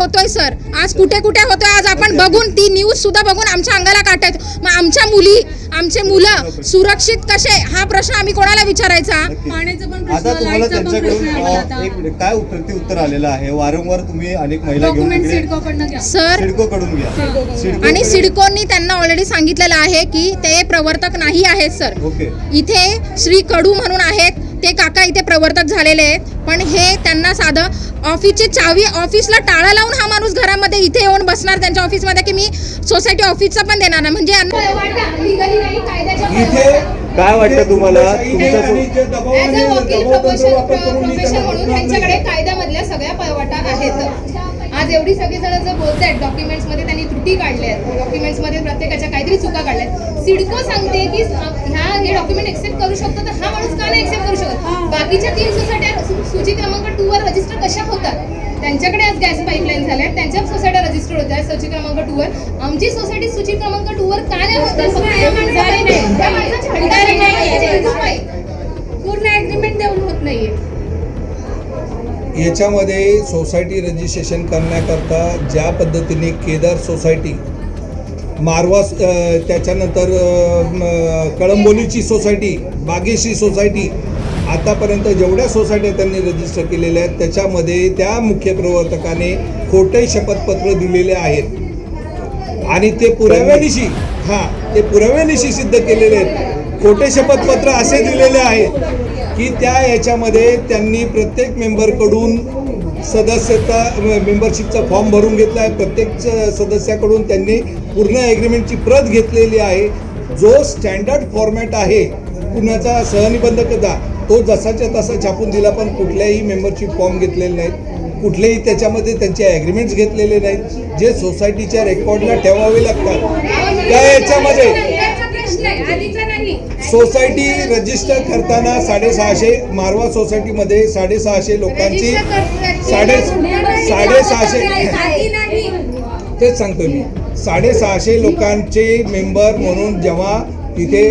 होतोय सर, आज कुठे कुठे होतोय, आज आपण बघून ती न्यूज सुद्धा बघून आमच्या अंगाला काटा येतो। मग आमच्या मुली आमचे मुलं सुरक्षित कसे, हा प्रश्न आम्ही कोणाला विचारायचा? आता तुम्हाला त्यांच्याकडून एक काय प्रत्युत्तर आलेलं आहे? वारंवार तुम्ही अनेक महिला घेऊन सर सिडकोकडून घ्या, आणि सिडकोनी त्यांना ऑलरेडी सांगितलेलं आहे की ते प्रवर्तक नाही आहेत सर। इथे श्री कडू म्हणून आहेत ते काका इथे प्रवर्तक झालेले आहेत, पण हे त्यांना साधं ऑफिसची चावी, ऑफिसला टाळा लावून हा माणूस घरामध्ये इथे येऊन बसणार त्यांच्या ऑफिसमध्ये की मी सोसायटी ऑफिसचा पण देणार नाही। म्हणजे काय वाटतं तुम्हाला? त्यांच्याकडे कायद्यामधल्या सगळ्या पळवाटा आहेत। आज एवढी सगळी जण जर बोलतायत डॉक्युमेंट्समध्ये त्यांनी त्रुटी काढल्या आहेत, डॉक्युमेंट्समध्ये प्रत्येकाच्या काहीतरी चुका काढल्यात। सिडको सांगते की हे डॉक्युमेंट एक्सेप्ट करू शकतो, तर हा माणूस का नाही एक्सेप्ट करू शकत? बाकीच्या 3 सोसायट्या सूची क्रमांक 2 वर रजिस्टर कशा होतात? त्यांच्याकडे आज गॅस पाईपलाईन झाल्या, त्यांच्या सोसायट्या रजिस्टर होत आहेत सूची क्रमांक 2 वर। आमची सोसायटी सूची क्रमांक 2 वर का नाही होत? पूर्ण ॲग्रीमेंट देऊन होत नाहीये। याच्यामध्ये सोसायटी रजिस्ट्रेशन करण्याकरता ज्या पद्धतीने केदार सोसायटी, मारवा, त्याच्यानंतर कळंबोलीची सोसायटी, बागेशी सोसायटी, आतापर्यंत जेवढ्या सोसायट्या त्यांनी रजिस्टर केलेल्या आहेत त्याच्यामध्ये त्या मुख्य प्रवर्तकाने खोटे शपथपत्र दिलेले आहेत आणि ते पुराव्यानिशी पुराव्यानिशी सिद्ध केलेले आहेत। खोटे शपथपत्र असे दिलेले आहेत की त्या याच्यामध्ये त्यांनी प्रत्येक मेंबरकडून सदस्यता मेंबरशिपचा फॉर्म भरून घेतला आहे, प्रत्येक सदस्याकडून त्यांनी पूर्ण ॲग्रीमेंटची प्रत घेतलेली आहे। जो स्टँडर्ड फॉर्मॅट आहे पुण्याचा सहनिबंधकता तो जसाच्या तसा छापून दिला, पण कुठल्याही मेंबरशिप फॉर्म घेतलेले नाहीत, कुठलेही त्याच्यामध्ये त्यांचे ॲग्रीमेंट्स घेतलेले नाहीत जे सोसायटीच्या रेकॉर्डला ठेवावे लागतात। त्या याच्यामध्ये सोसायटी रजिस्टर करताना 650 मारवा सोसायटीमध्ये 650 लोकांची 650 तेच सांगतो मी, 650 लोकांचे मेंबर म्हणून जेव्हा तिथे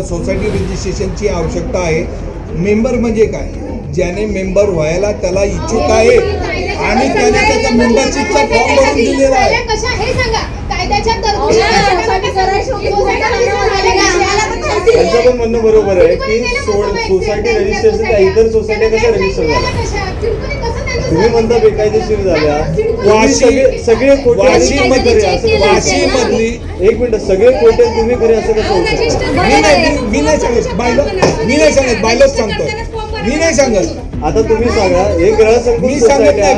सोसायटी रजिस्ट्रेशनची आवश्यकता आहे। मेंबर म्हणजे काय? ज्याने मेंबर व्हायला त्याला इच्छुक आहे आणि त्याने त्याचा मेंबरशिपचा फॉर्म भरून दिलेला आहे। त्यांचं पण म्हणणं बरोबर आहे की सोसायटी रजिस्ट्रेशन इतर सोसायटी कशा रजिस्टर झाल्या? तुम्ही म्हणता बेकायदेशीर झाल्या, सगळे कोटे वाशीमधली, एक मिनिट, सगळे कोटे तुम्ही खरे असं कसं होऊ शकतं? मी नाही सांगत बायलॉज सांगतोय, मी नाही सांगत। आता तुम्ही सांगा, हे ग्रह मी सांगत नाही,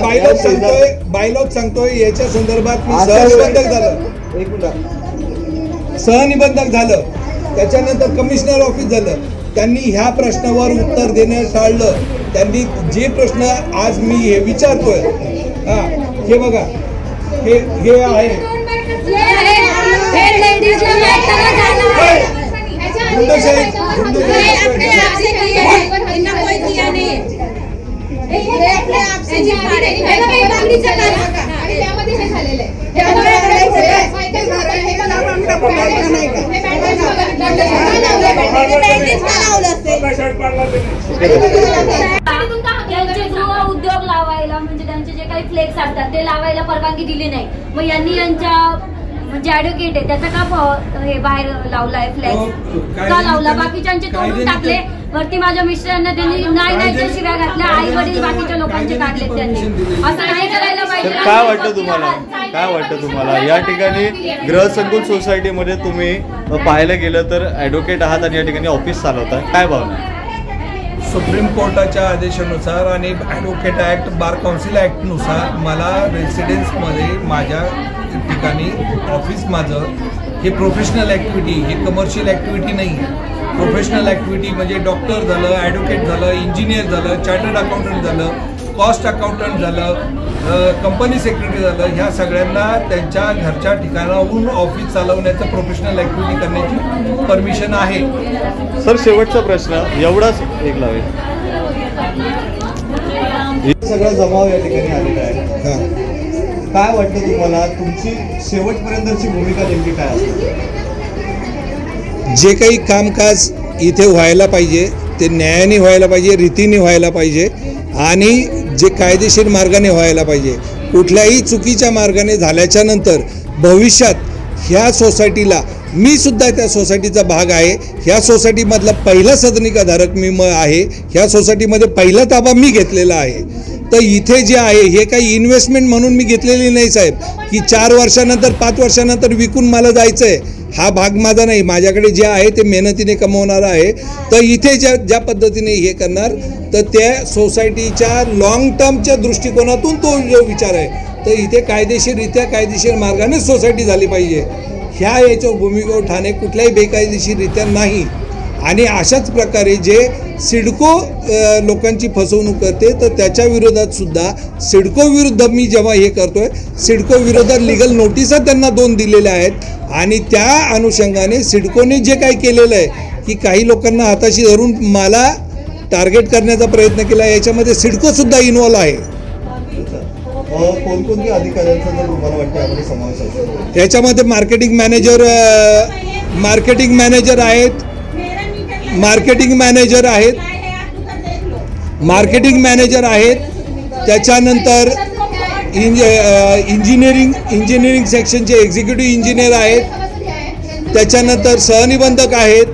बायलॉज सांगतोय। याच्या संदर्भात मी सहनिबंधक झालं, एक मिनिट, सहनिबंधक झालं, त्याच्यानंतर कमिशनर ऑफिस झालं। त्यांनी ह्या प्रश्नावर उत्तर देणं टाळलं। त्यांनी जे प्रश्न आज मी हे विचारतोय, हे बघा, हे आहे उद्योग लावायला, म्हणजे त्यांचे जे काही फ्लेक्स असतात ते लावायला परवानगी दिली नाही। मग यांनी यांच्या म्हणजे ॲडव्होकेट आहे त्याचा का हे बाहेर लावलाय फ्लेक्स का लावला? बाकीच्यांचे तोडून टाकले, वरती माझ्या मिस्टरांना त्यांनी नाही शिव्या घातल्या, आई वडील बाकीच्या लोकांचे काढले त्यांनी। असं नाही करायला पाहिजे। काय वाटतं तुम्हाला? काय वाटतं तुम्हाला? या ठिकाणी ग्रहसंकुल सोसायटीमध्ये तुम्ही पाहायला गेलं तर ॲडव्होकेट आहात आणि या ठिकाणी ऑफिस चालवता, काय भावना? सुप्रीम कोर्टाच्या आदेशानुसार आणि ॲडव्होकेट ॲक्ट, बार काउन्सिल ॲक्टनुसार मला रेसिडेन्समध्ये माझ्या ठिकाणी ऑफिस माझं हे प्रोफेशनल ॲक्टिव्हिटी, हे कमर्शियल ॲक्टिव्हिटी नाही। प्रोफेशनल ॲक्टिव्हिटी म्हणजे डॉक्टर झालं, ॲडव्होकेट झालं, इंजिनियर झालं, चार्टर्ड अकाउंटंट झालं, कॉस्ट अकाउंटंट झालं, कंपनी सेक्रेटरी झालं, ह्या सगळ्यांना त्यांच्या घरच्या ठिकाणाहून ऑफिस चालवण्याचं प्रोफेशनल ॲक्टिव्हिटी करण्याची परमिशन आहे। सर, शेवटचा प्रश्न एवढाच एक लावेल, सगळा जमाव या ठिकाणी आलेला आहे, काय वाटतं तुम्हाला? तुमची शेवटपर्यंतची भूमिका नेमकी काय असते? जे काही कामकाज इथे व्हायला पाहिजे ते न्यायाने व्हायला पाहिजे, रीतीने व्हायला पाहिजे आणि जे कायदेशीर मार्गाने व्हायला पाहिजे। कुठल्याही चुकीच्या मार्गाने झाल्याच्या नंतर भविष्यात ह्या सोसायटीला, मी सुद्धा त्या सोसायटीचा भाग आहे, ह्या सोसायटीमधला पहिला सदनिकाधारक मी आहे, ह्या सोसायटीमध्ये पहिला ताबा मी घेतलेला आहे. तर इथे जे आहे हे काही इन्व्हेस्टमेंट म्हणून मी घेतलेली नाही साहेब, की 4 वर्षानंतर 5 वर्षानंतर विकून मला जायचं आहे. हा भाग माझा नाही, माझ्याकडे जे आहे ते मेहनतीने कमवणार आहे. तर इथे ज्या पद्धतीने हे करणार, तर त्या सोसायटीच्या लॉंग टर्मच्या दृष्टिकोनातून तो जो विचार आहे, तर इथे कायदेशीररित्या कायदेशीर मार्गाने सोसायटी झाली पाहिजे. ह्या याच्यावर भूमिकेवर ठाणे कुठल्याही बेकायदेशीररित्या नाही. आणि अशाच प्रकारे जे सिडको लोकांची फसवणूक करते, तर त्याच्या विरोधात सुद्धा सिडको विरुद्ध मी जेव्हा हे करतोय, सिडको विरोधात लिगल नोटिसा त्यांना 2 दिलेल्या आहेत. आणि त्या अनुषंगाने सिडकोने जे काही केलेलं आहे की काही लोकांना हाताशी धरून मला टार्गेट करण्याचा प्रयत्न केला, याच्यामध्ये सिडको सुद्धा इन्व्हॉल्व आहे. कोणकोणत्या अधिकाऱ्यांचा जर तुम्हाला वाटतं यामध्ये समावेश असेल? त्याच्यामध्ये मार्केटिंग मॅनेजर आहेत, त्याच्यानंतर इंजिनिअरिंग सेक्शनचे एक्झिक्युटिव्ह इंजिनियर आहेत, त्याच्यानंतर सहनिबंधक आहेत.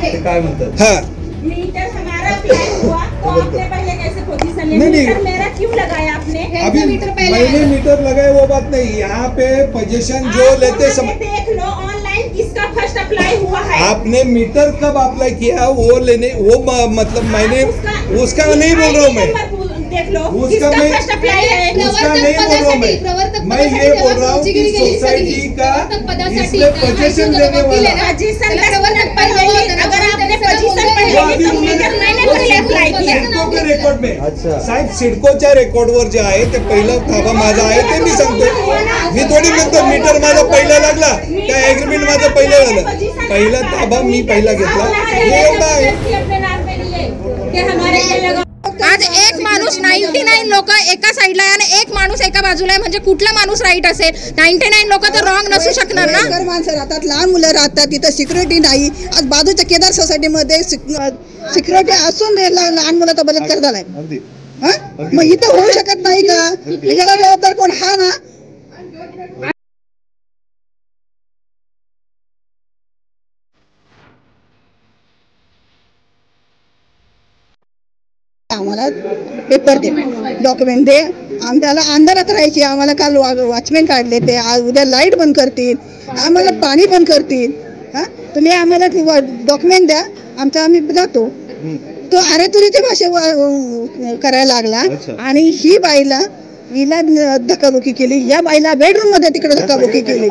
ते काय म्हणतात? हां, अभी मैंने मीटर लगाए वो बात नहीं, यहाँ पे पोजीशन जो लेते समय देख लो ऑनलाइन किसका फर्स्ट अप्लाई हुआ है. आपने मीटर कब अप्लाई किया वो लेने, वो मतलब मैंने उसका नहीं बोल रहा हूँ मैं, देख लो उसका किसका मैं फर्स्ट अप्लाई है. उसका नहीं बोल रहा हूँ मैं ये बोल रहा हूँ कि सोसाइटी का इसमें पोजीशन लेने वाला, पोजीशन अगर आपने पोजीशन पहले तो मीटर मैंने पहले अप्लाई किया. सिडकोच्या रेकॉर्ड में अच्छा. साहेब, सिडकोच्या रेकॉर्डवर जे आहे ते पहिला ताबा माझा आहे ते मी सांगतो. मी थोडी म्हणतो मीटर माझा पहिला लागला, त्या ॲग्रीमेंट माझं पहिलं झालं, पहिला ताबा मी पहिला घेतला, हे एवढं आहे. आज एक माणूस 99 लोक एका साईडला आहे आणि एक माणूस एका बाजूला आहे, म्हणजे कुठला माणूस राईट असेल? 99 लोक तर रॉंग नसू शकणार ना. माणसं राहतात, लहान मुलं राहतात, तिथं सिक्युरिटी नाही. आज बाजूच्या केदार सोसायटीमध्ये सिक्युरिटी असून लहान मुलाचा बलात्कार झालाय. अगदी. मग इथं होऊ शकत नाही का? याला जबाबदार कोण? हा ना. आम्हाला पेपर दे, डॉक्युमेंट दे. आम्हाला अंधारात राहायची, आम्हाला काल वॉचमॅन काढले, ते उद्या लाईट बंद करतील, आम्हाला पाणी बंद करतील. हां, तुम्ही आम्हाला डॉक्युमेंट द्या, आमचा आम्ही जातो. तो अरे तुझी ते भाषा करायला लागला. आणि ही बाईला हिला धक्काबुक्की केली, या बाईला बेडरूम मध्ये तिकडे धक्काबुक्की केली.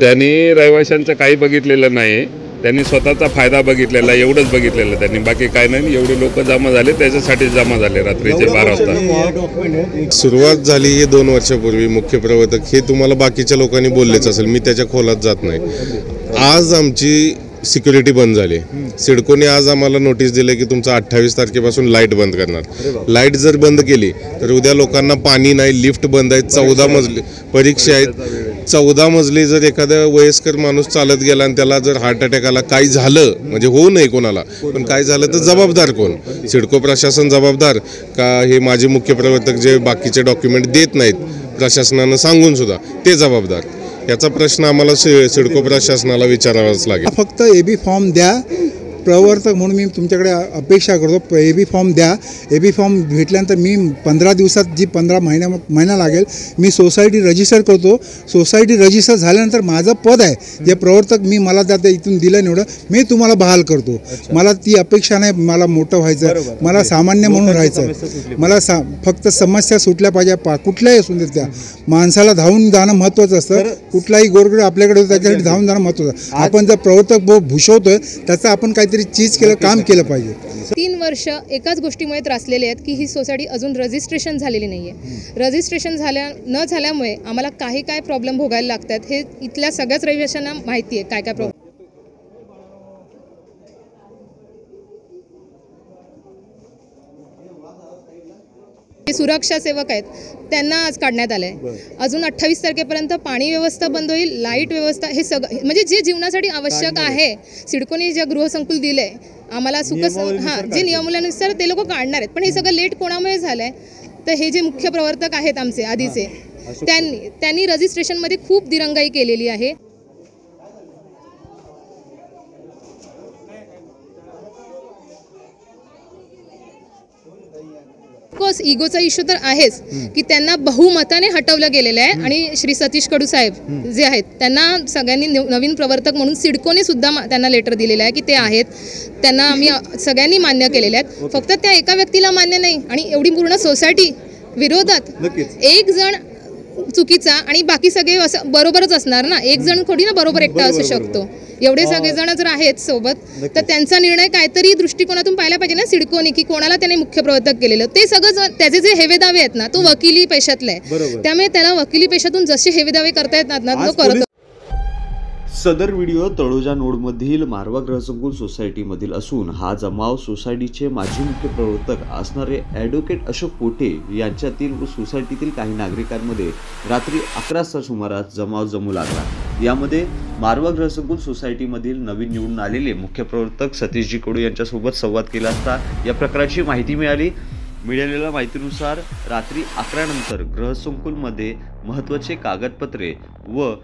त्यांनी रहिवाशांचं काही बघितलेलं नाही, त्यांनी स्वतःचा फायदा बघितलेला, एवढंच बघितलेलं त्यांनी, बाकी काय नाही. एवढे लोक जमा झाले त्याच्यासाठी जमा झाले रात्रीचे 12 वाजता. सुरुवात झाली हे 2 वर्षापूर्वी. मुख्य प्रवर्तक हे तुम्हाला बाकीच्या लोकांनी बोललेच असेल, मी त्याच्या खोलात जात नाही. आज आमची सिक्युरिटी बंद झाली. सिडकोने आज आम्हाला नोटीस दिली की तुमचं 28 तारखेपासून लाईट बंद करणार. लाईट जर बंद केली तर उद्या लोकांना पाणी नाही, लिफ्ट बंद आहेत, 14 मजली परीक्षा आहेत, 14 मजली जर एखादा वयस्कर माणूस चालत गेला आणि त्याला जर हार्ट अटॅक आला, काही झालं, म्हणजे होऊ नये कोणाला, पण काय झालं तर जबाबदार कोण? सिडको प्रशासन जबाबदार का हे माझे मुख्य प्रवर्तक जे बाकीचे डॉक्युमेंट देत नाहीत प्रशासनानं सांगून सुद्धा ते जबाबदार? याचा प्रश्न आम्हाला सिडको प्रशासनाला विचारावाच लागेल. फक्त एबी फॉर्म द्या, प्रवर्तक म्हणून मी तुमच्याकडे अपेक्षा करतो. एबी फॉर्म द्या. एबी फॉर्म भेटल्यानंतर मी 15 दिवसात जी 15 महिना लागेल, मी सोसायटी रजिस्टर करतो. सोसायटी रजिस्टर झाल्यानंतर माझं पद आहे जे प्रवर्तक, मी मला त्या इथून दिलं निवडं, मी तुम्हाला बहाल करतो. मला ती अपेक्षा नाही मला मोठं व्हायचं, मला सामान्य म्हणून राहायचं. मला फक्त समस्या सुटल्या पाहिजे, कुठल्याही असून देत. त्या माणसाला धावून जाणं महत्त्वाचं असतं. कुठलाही गोरगरीब आपल्याकडे त्याच्यासाठी धावून जाणं महत्त्वाचं. आपण जर प्रवर्तक भूषवतोय त्याचं आपण काहीतरी चीज केलं, काम केलं पाहिजे. 3 वर्ष एकाच गोष्टीमुळे त्रासलेले आहेत की ही सोसायटी अजून रजिस्ट्रेशन झालेली नाही आहे. रजिस्ट्रेशन न झाल्यामुळे आम्हाला काय प्रॉब्लेम भोगायला लागतात हे इथल्या सगळ्याच रहिवाशांना माहिती आहे. काय प्रॉब्लेम सुरक्षा सेवक आहेत त्यांना आज काढण्यात आलंय. अजून 28 तारखेपर्यंत पाणी व्यवस्था बंद होईल, लाईट व्यवस्था, हे सगळं म्हणजे जे जीवनासाठी आवश्यक आहे. सिडकोने जे गृहसंकुल दिलंय आम्हाला जे नियमावलीनुसार ते लोक काढणार आहेत. पण हे सगळं लेट कोणामुळे झालंय तर हे जे मुख्य प्रवर्तक आहेत आमचे आधीचे त्यांनी रजिस्ट्रेशनमध्ये खूप दिरंगाई केलेली आहे. ऑफकोर्स इगोचा इश्यू तर आहेच की त्यांना बहुमताने हटवलं गेलेलं आहे. आणि श्री सतीश कडू साहेब जे आहेत त्यांना सगळ्यांनी नवीन प्रवर्तक म्हणून सिडकोने सुद्धा त्यांना लेटर दिलेलं आहे की ते आहेत. त्यांना आम्ही सगळ्यांनी मान्य केलेले आहेत. फक्त त्या एका व्यक्तीला मान्य नाही आणि एवढी पूर्ण सोसायटी विरोधात. एक जण चुकीचा आणि बाकी सगळे असं बरोबरच असणार ना. एक जण थोडी ना बरोबर एकटा असू शकतो. एवढे सगळेजण जर आहेत सोबत तर त्यांचा निर्णय काहीतरी दृष्टिकोनातून पाहायला पाहिजे ना सिडकोने की कोणाला त्याने मुख्य प्रवर्तक केलेलं. ते सगळं त्याचे जे हेवेदावे आहेत ना तो वकिली पेशातला आहे. त्यामुळे त्याला वकिली पेशातून जसे हेवेदावे करता येतात ना तो करत. सदर व्हिडिओ तळोजा नोडमधील मारवा गृहसंकुल सोसायटीमधील असून हा जमाव सोसायटीचे माजी मुख्य प्रवर्तक असणारे ॲडव्होकेट अशोक पोटे यांच्यातील व सोसायटीतील काही नागरिकांमध्ये रात्री 11च्या सुमारास जमाव जमू लागला. यामध्ये मारवा गृहसंकुल सोसायटीमधील नवीन निवडून आलेले मुख्य प्रवर्तक सतीशजी कडू यांच्यासोबत संवाद केला असता या प्रकारची माहिती मिळाली. मिळालेल्या माहितीनुसार रात्री 11 नंतर गृहसंकुलमध्ये महत्त्वाचे कागदपत्रे व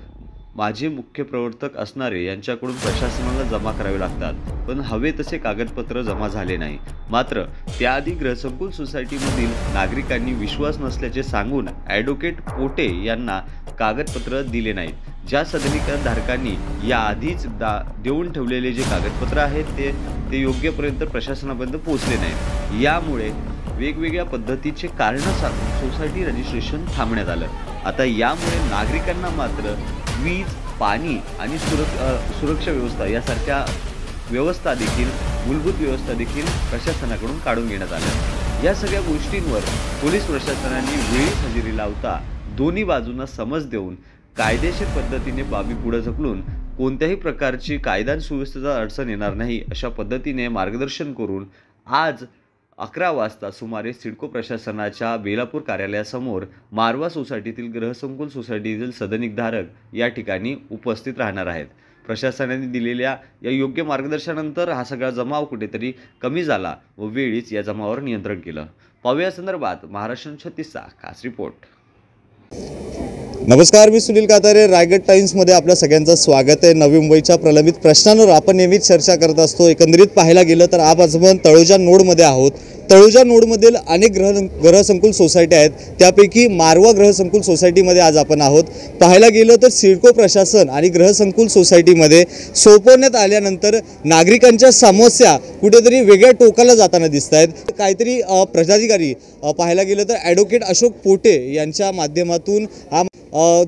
माझे मुख्य प्रवर्तक असणारे यांच्याकडून प्रशासनाला जमा करावे लागतात. पण हवे तसे कागदपत्र जमा झाले नाही. मात्र त्याआधी गृहसंकुल सोसायटीमधील नागरिकांनी विश्वास नसल्याचे सांगून ॲडव्होकेट पोटे यांना कागदपत्र दिले नाहीत. ज्या सदनिकाधारकांनी याआधीच देऊन ठेवलेले जे कागदपत्र आहेत ते योग्यपर्यंत प्रशासनापर्यंत पोहोचले नाहीत. यामुळे वेगवेगळ्या पद्धतीचे कारणं सांगून सोसायटी रजिस्ट्रेशन थांबण्यात आलं. आता यामुळे नागरिकांना मात्र वीज, पाणी आणि सुरक्षा व्यवस्था यासारख्या व्यवस्था देखील मूलभूत व्यवस्था देखील प्रशासनाकडून काढून घेण्यात आल्या. या सगळ्या गोष्टींवर पोलीस प्रशासनाने वेळीच हजेरी लावता दोन्ही बाजूंना समज देऊन कायदेशीर पद्धतीने बाबी पुढे ढकलून कोणत्याही प्रकारची कायदा सुव्यवस्थेचा अडचण येणार नाही अशा पद्धतीने मार्गदर्शन करून आज 11 वाजता सुमारे सिडको प्रशासनाच्या बेलापूर कार्यालयासमोर मारवा सोसायटीतील गृहसंकुल सोसायटीतील सदनिकधारक या ठिकाणी उपस्थित राहणार आहेत. प्रशासनाने दिलेल्या या योग्य मार्गदर्शनानंतर हा सगळा जमाव कुठेतरी कमी झाला व वेळीच या जमावावर नियंत्रण केलं. पाहूया संदर्भात महाराष्ट्र 36चा खास रिपोर्ट. नमस्कार, मी सुनील कातारे. रायगड टाइम्समध्ये आपल्या सगळ्यांचं स्वागत आहे. नवी मुंबईच्या प्रलंबित प्रश्नांवर आपण नेहमीच चर्चा करत असतो. एकंदरीत पाहायला गेलं तर आज आपण तळोजा नोडमध्ये आहोत. तळोजा नोडमधील अनेक गृहसंकुल सोसायटी आहेत. त्यापैकी मारवा गृहसंकुल सोसायटीमध्ये आज आपण आहोत. पाहायला गेलं तर सिडको प्रशासन आणि गृहसंकुल सोसायटीमध्ये सोपवण्यात आल्यानंतर नागरिकांच्या समस्या कुठेतरी वेगळ्या टोकाला जाताना दिसत आहेत. काहीतरी प्रशाधिकारी पाहायला गेलं तर ॲडव्होकेट अशोक पोटे यांच्या माध्यमातून हा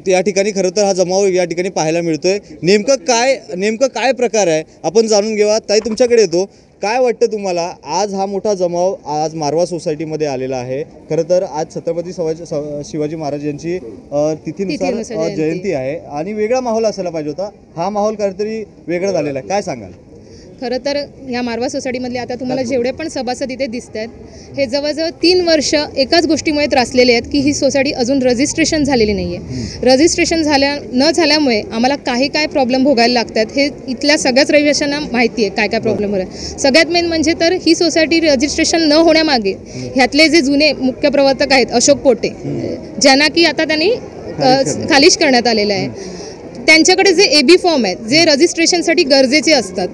या ठिकाणी खरं तर हा जमाव या ठिकाणी पाहायला मिळतोय. नेमकं काय प्रकार आहे आपण जाणून घेऊया. ताई, तुमच्याकडे येतो. काय वाटतं तुम्हाला, आज हा मोठा जमाव आज मारवा सोसायटीमध्ये आलेला आहे. खरं तर आज छत्रपती शिवाजी महाराज यांची तिथीनुसार जयंती आहे आणि वेगळा माहोल असायला पाहिजे होता. हा माहोल काहीतरी वेगळा झालेला आहे. काय सांगाल? खरं तर ह्या मारवा सोसायटीमधले आता तुम्हाला जेवढे पण सभासद इथे दिसत आहेत हे जवळजवळ 3 वर्ष एकाच गोष्टीमुळे त्रासलेले आहेत की ही सोसायटी अजून रजिस्ट्रेशन झालेली नाही आहे. रजिस्ट्रेशन न झाल्यामुळे आम्हाला काय प्रॉब्लेम भोगायला लागतात हे इथल्या सगळ्याच रहिवाशांना माहिती आहे. काय प्रॉब्लेम होत आहे. सगळ्यात मेन म्हणजे तर ही सोसायटी रजिस्ट्रेशन न होण्यामागे ह्यातले जे जुने मुख्य प्रवर्तक आहेत अशोक पोटे, ज्यांना की आता त्यांनी खालिश करण्यात आलेलं आहे, त्यांच्याकडे जे AB फॉर्म आहेत जे रजिस्ट्रेशनसाठी गरजेचे असतात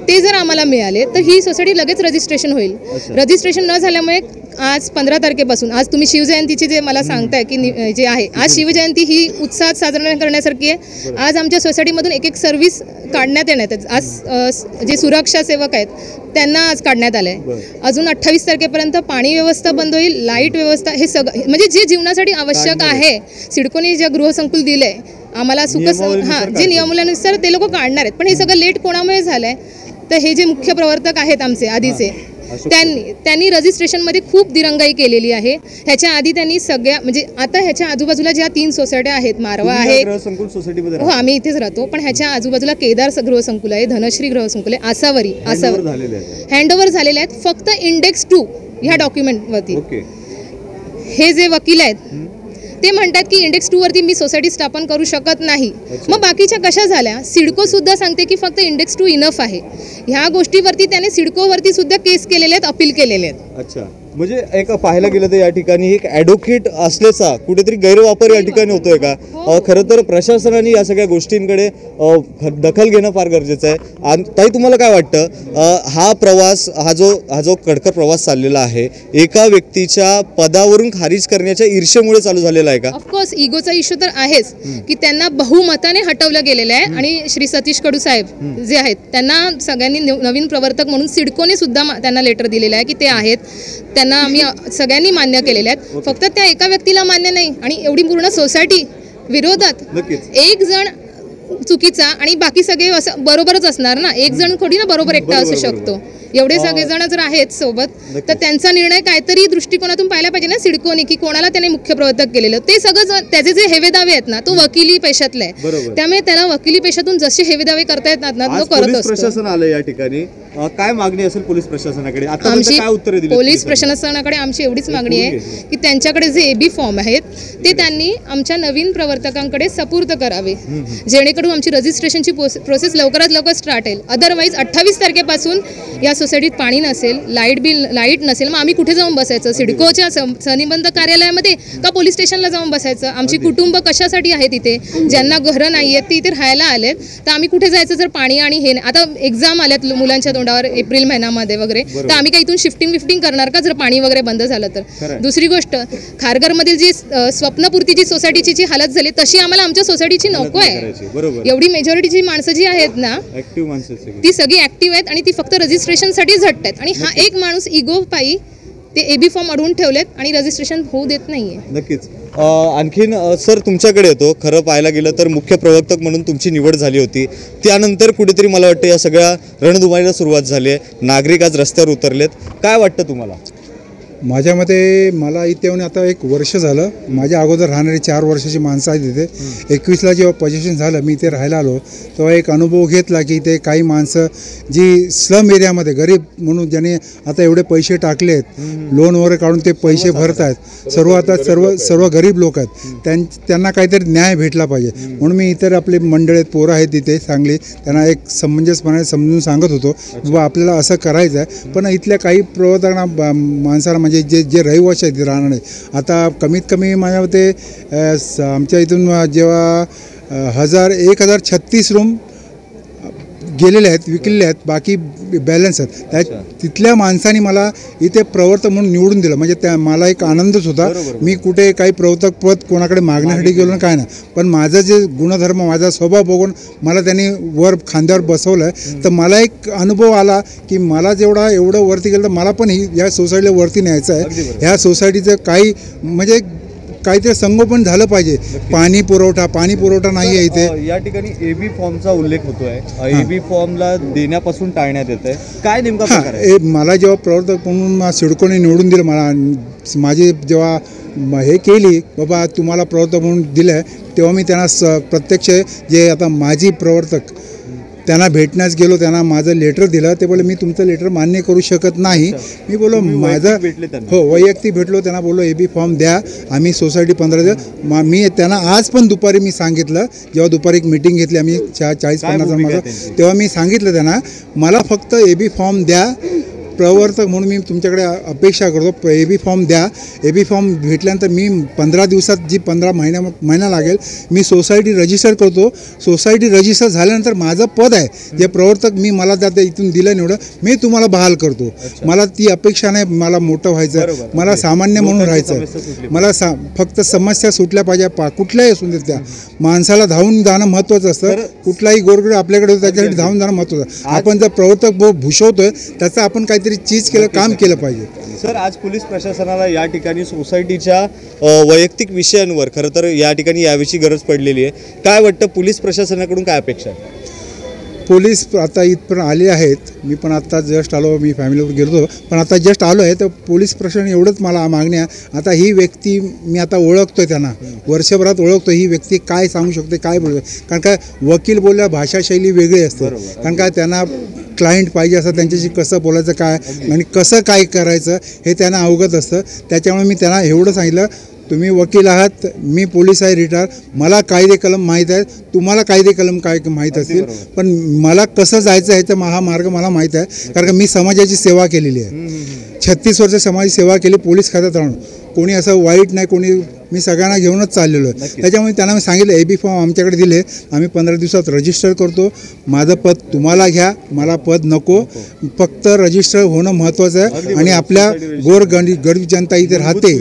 ते जर आम्हाला मिळाले तर ही सोसायटी लगेच रजिस्ट्रेशन होईल. रजिस्ट्रेशन न झाल्यामुळे आज 15 तारखेपासून आज तुम्ही शिवजयंतीची जे मला सांगताय की जे आहे आज शिवजयंती ही उत्साहात साजरा करण्यासारखी आहे. आज आमच्या सोसायटीमधून एक सर्व्हिस काढण्यात येण्यात. आज जे सुरक्षा सेवक आहेत त्यांना आज काढण्यात आलं आहे. अजून 28 तारखेपर्यंत पाणी व्यवस्था बंद होईल, लाईट व्यवस्था, हे सगळं म्हणजे जे जीवनासाठी आवश्यक आहे. सिडकोने जे गृहसंकुल दिलं आहे आम्हाला जे नियमावलीनुसार ते लोक काढणार आहेत. पण हे सगळं लेट कोणामुळे झालं आहे तर हे जे मुख्य प्रवर्तक आहेत आमचे आधीचे त्यांनी रजिस्ट्रेशनमध्ये खूप दिरंगाई केलेली आहे. ह्याच्या आधी त्यांनी सगळ्या म्हणजे आता ह्याच्या आजूबाजूला ज्या 3 सोसायट्या आहेत, मारवा आहे, हो आम्ही इथेच राहतो, पण ह्याच्या आजूबाजूला केदार गृहसंकुल आहे, धनश्री गृहसंकुल आहे, आसावरी हँडओव्हर झालेले आहेत. फक्त इंडेक्स 2 ह्या डॉक्युमेंटवरती हे जे वकील आहेत ते म्हणतात की इंडेक्स 2 वरती मी सोसायटी स्थापन करू शकत नाही. मग बाकीच्या कशा झाल्या? सिडको सुद्धा सांगते की फक्त इंडेक्स 2 इनफ आहे. ह्या गोष्टीवरती त्याने सिडकोवरती सुद्धा केस केलेले आहेत, अपील केलेले आहेत. अच्छा, म्हणजे एक पाहायला गेलं तर या ठिकाणी एक ॲडव्होकेट असल्याचा कुठेतरी गैरवापर या ठिकाणी होतोय का? खरं तर प्रशासनाने या सगळ्या गोष्टींकडे दखल घेणं फार गरजेचं आहे. आणि ताई, तुम्हाला काय वाटतं, हा प्रवास हा जो कडकर प्रवास चाललेला आहे एका व्यक्तीच्या पदावरून खारिज करण्याच्या ईर्षेमुळे चालू झालेला आहे का? ऑफकोर्स इगोचा इश्यू तर आहेच की त्यांना बहुमताने हटवलं गेलेलं आहे. आणि श्री सतीश कडू साहेब जे आहेत त्यांना सगळ्यांनी नवीन प्रवर्तक म्हणून सिडकोने सुद्धा त्यांना लेटर दिलेलं आहे की ते आहेत, त्यांना आम्ही सगळ्यांनी मान्य केलेले आहेत. फक्त त्या एका व्यक्तीला मान्य नाही आणि एवढी पूर्ण सोसायटी विरोधात. एक जण चुकीचा आणि बाकी सगळे असं बरोबरच असणार ना? एक जण थोडी ना बरोबर एकटा असू शकतो. एवढे सगळेजण जर आहेत सोबत तर त्यांचा निर्णय काहीतरी दृष्टिकोनातून पाहायला पाहिजे ना सिडकोने, की कोणाला त्याने मुख्य प्रवर्तक केलेलं. ते सगळं त्याचे जे हेवेदावे आहेत ना, तो वकिली पेशातला आहे, त्यामुळे त्याला वकिली पेशातून जसे हेवेदावे करता येतात ना तो करत असतो. प्रशासन आलं या ठिकाणी, काय मागणी असेल पोलीस प्रशासनाकडे? आमची पोलीस प्रशासनाकडे आमची एवढीच मागणी आहे की त्यांच्याकडे जे एबी फॉर्म आहेत ते त्यांनी आमच्या नवीन प्रवर्तकांकडे सपूर्द करावे, जेणेकरून आमची रजिस्ट्रेशनची प्रोसेस लवकरात लवकर स्टार्ट होईल. अदरवाईज 28 तारखेपासून या सोसायटीत पाणी नसेल, लाईट नसेल, मग आम्ही कुठे जाऊन बसायचं? सिडकोच्या संनिबंध कार्यालयामध्ये का पोलीस स्टेशनला जाऊन बसायचं? आमची कुटुंब कशासाठी आहेत इथे? ज्यांना घरं नाही आहेत ते इथे राहायला आलेत, तर आम्ही कुठे जायचं जर पाणी आणि हे नाही? आता एक्झाम आल्यात मुलांच्या तोंडावर एप्रिल महिन्यामध्ये वगैरे, तर आम्ही काही इथून शिफ्टिंग करणार का जर पाणी वगैरे बंद झालं तर? दुसरी गोष्ट, खारघरमधील जी स्वप्नपूर्तीची सोसायटीची जी हालत झाली तशी आम्हाला आमच्या सोसायटीची नको आहे. एवढी मेजॉरिटीची माणसं जी आहेत ना ती सगळी ऍक्टिव्ह आहेत आणि ती फक्त रजिस्ट्रेशनसाठी झटतात. आणि हा एक माणूस इगो पायी ते एबी फॉर्म अडवून ठेवलेत आणि रजिस्ट्रेशन होऊ देत नाहीये. नक्कीच. आणखीन सर तुमच्याकडे येतो. खरं पाहायला गेलं तर मुख्य प्रवर्तक म्हणून तुमची निवड झाली होती, त्यानंतर कुठेतरी मला वाटतं या सगळ्या रणधुमाळीला सुरुवात झाली आहे. नागरिक आज रस्त्यावर उतरलेत. काय वाटतं तुम्हाला? माझ्या मते मला इथे येऊन आता 1 वर्ष झालं. माझ्या अगोदर राहणारी 4 वर्षाची माणसं आहेत इथे. 21ला जेव्हा पोझिशन झालं मी इथे राहायला आलो तेव्हा एक अनुभव घेतला की इथे काही माणसं जी स्लम एरियामध्ये गरीब म्हणून ज्याने आता एवढे पैसे टाकले आहेत, लोन वगैरे काढून ते पैसे भरत आहेत, सर्व गरीब लोक आहेत, त्यांना काहीतरी न्याय भेटला पाहिजे म्हणून मी इतर आपले मंडळ आहेत, पोरं आहेत तिथे चांगली, त्यांना एक समंजसपणे समजून सांगत होतो बाबा आपल्याला असं करायचं आहे. पण इथल्या काही प्रवर्तकांना माणसाला जे रहिवासी आहेत राहणारे, आता कमीत कमी माझ्या मते आमच्या इथून जेव्हा 1036 रूम गेलेले आहेत, विकलेले आहेत, बाकी बॅलन्स आहेत. तिथल्या माणसांनी मला इथे प्रवर्तक म्हणून निवडून दिलं, म्हणजे मला एक आनंदच होता. मी कुठे काही प्रवर्तक पद कोणाकडे मागण्यासाठी गेलो ना काय ना, पण माझं जे गुणधर्म, माझा स्वभाव बघून मला त्यांनी वर खांद्यावर बसवलं. तर मला एक अनुभव आला की मला एवढं वरती गेलं तर मला पण या सोसायटीला वरती न्यायचं आहे. ह्या सोसायटीचं काही म्हणजे काहीतरी संगोपन झालं पाहिजे. पाणी पुरवठा नाही आहे इथे. या ठिकाणी एबी फॉर्मचा उल्लेख होतोय. एबी फॉर्मला देण्यापासून टाळण्यात येत आहे. काय नेमका प्रकार आहे? मला जेव्हा प्रवर्तक म्हणून सिडकोने निवडून दिलं, मला माझी जेव्हा हे केली बाबा तुम्हाला प्रवर्तक म्हणून दिलं, तेव्हा मी त्यांना प्रत्यक्ष जे आता माजी प्रवर्तक त्यांना भेटण्यास गेलो, त्यांना माझं लेटर दिलं. ते बोले मी तुमचं लेटर मान्य करू शकत नाही. मी बोलो माझं वैयक्तिक भेटलो, त्यांना बोललो एबी फॉर्म द्या, आम्ही सोसायटी 15 दिवस. मी त्यांना आज पण दुपारी मी सांगितलं, जेव्हा दुपारी एक मीटिंग घेतली आम्ही 40-50 जण, तेव्हा मी सांगितलं त्यांना मला फक्त एबी फॉर्म द्या, प्रवर्तक म्हणून मी तुमच्याकडे अपेक्षा करतो, एबी फॉर्म द्या. एबी फॉर्म भेटल्यानंतर मी 15 दिवसात जी 15 महिना लागेल मी सोसायटी रजिस्टर करतो. सोसायटी रजिस्टर झाल्यानंतर माझं पद आहे जे प्रवर्तक मला त्या इथून दिलं निवडं मी तुम्हाला बहाल करतो. मला ती अपेक्षा नाही मला मोठं व्हायचं, मला सामान्य म्हणून राहायचं. मला फक्त समस्या सुटल्या पाहिजे, कुठल्याही असून देत त्या माणसाला धावून जाणं महत्त्वाचं असतं. कुठलाही गोरगरीब आपल्याकडे होतं त्याच्यासाठी धावून जाणं महत्त्वाचं. आपण जर प्रवर्तक भूषवतोय त्याचं आपण काहीतरी चीज काम केलं पाहिजे. सर, आज पोलीस प्रशासनाला या ठिकाणी सोसायटीच्या वैयक्तिक विषयांवर खरं तर या ठिकाणी याविषयी गरज पडलेली आहे. काय वाटतं पोलीस प्रशासनाकडून काय अपेक्षा आहे? पोलीस आता इथपर्यंत आले आहेत. मी पण आत्ता जस्ट आलो, मी फॅमिलीवर गेलो पण आता जस्ट आलो आहे. तर पोलीस प्रशासन एवढंच मला मागण्या, आता ही व्यक्ती मी आता ओळखतो, त्यांना वर्षभरात ओळखतो, ही व्यक्ती काय सांगू शकते, काय बोलतो. कारण का वकील बोलल्या भाषाशैली वेगळी असते. कारण का त्यांना क्लायंट पाहिजे असं, त्यांच्याशी कसं बोलायचं काय आणि कसं काय करायचं हे त्यांना अवगत असतं. त्याच्यामुळे मी त्यांना एवढं सांगितलं, तुम्ही वकील आहात, मी पोलीस आहे रिटायर, मला कायदे कलम माहीत आहेत, तुम्हाला कायदे कलम काय माहीत असतील, पण मला कसं जायचं आहे तर हा मार्ग मला माहीत आहे. कारण का मी समाजाची सेवा केलेली आहे, 36 वर्ष समाजाची सेवा केली पोलीस खात्यात राहून. कोणी असं वाईट नाही, कोणी, मी सगळ्यांना घेऊनच चाललेलो आहे. त्याच्यामुळे त्यांना मी सांगितलं AB फॉर्म आमच्याकडे दिले, आम्ही 15 दिवसात रजिस्टर करतो. माझं पद तुम्हाला घ्या, मला पद नको, फक्त रजिस्टर होणं महत्त्वाचं आहे. आणि आपल्या गरीब जनता इथे राहते